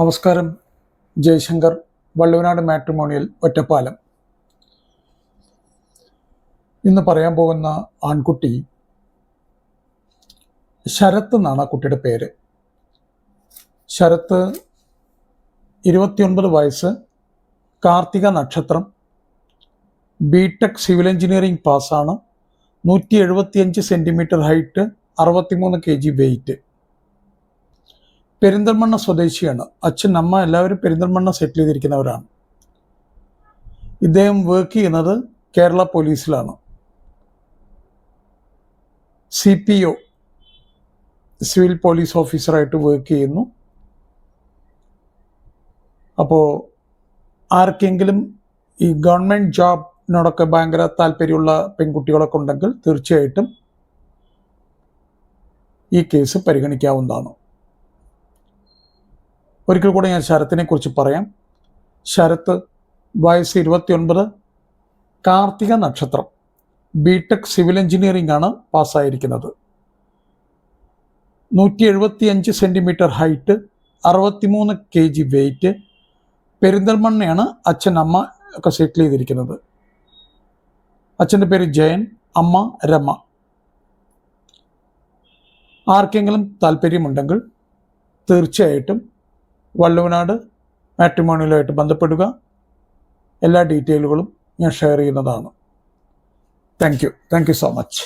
നമസ്കാരം. ജയശങ്കർ, വള്ളുവനാട് മാട്രിമോണിയൽ, ഒറ്റപ്പാലം. ഇന്ന് പറയാൻ പോകുന്ന ആൺകുട്ടി ശരത്ത് എന്നാണ് ആ കുട്ടിയുടെ പേര്. ശരത്ത് 29 വയസ്സ്, കാർത്തിക നക്ഷത്രം, ബിടെക് സിവിൽ എഞ്ചിനീയറിംഗ് പാസ്സാണ്. 175 centimetre height, 63 kg weight. Perinthalmanna സ്വദേശിയാണ്. അച്ഛൻ അമ്മ എല്ലാവരും പെരിന്തൽമണ്ണ സെറ്റിൽ ചെയ്തിരിക്കുന്നവരാണ്. ഇദ്ദേഹം വർക്ക് ചെയ്യുന്നത് കേരള പോലീസിലാണ്. CPO, സിവിൽ പോലീസ് ഓഫീസറായിട്ട് വർക്ക് ചെയ്യുന്നു. അപ്പോൾ ആർക്കെങ്കിലും ഈ ഗവൺമെൻറ് ജോബിനോടൊക്കെ ഭയങ്കര താല്പര്യമുള്ള പെൺകുട്ടികളൊക്കെ ഉണ്ടെങ്കിൽ തീർച്ചയായിട്ടും ഈ കേസ് പരിഗണിക്കാവുന്നതാണ്. ഒരിക്കൽ കൂടെ ഞാൻ ശരത്തിനെ കുറിച്ച് പറയാം. ശരത്ത് വയസ്സ് 29, കാർത്തിക നക്ഷത്രം, ബിടെക് സിവിൽ എഞ്ചിനീയറിംഗ് ആണ് പാസ്സായിരിക്കുന്നത്. 175 സെൻറ്റിമീറ്റർ ഹൈറ്റ്, 63 kg വെയിറ്റ്. പെരിന്തൽമണ്ണയാണ് അച്ഛൻ അമ്മ ഒക്കെ സെറ്റിൽ ചെയ്തിരിക്കുന്നത്. അച്ഛൻ്റെ പേര് ജയൻ, അമ്മ രമ. ആർക്കെങ്കിലും താല്പര്യമുണ്ടെങ്കിൽ തീർച്ചയായിട്ടും വള്ളുവനാട് മാട്രിമോണിയലുമായിട്ട് ബന്ധപ്പെടുക. എല്ലാ ഡീറ്റെയിലുകളും ഞാൻ ഷെയർ ചെയ്യുന്നതാണ്. Thank you so much.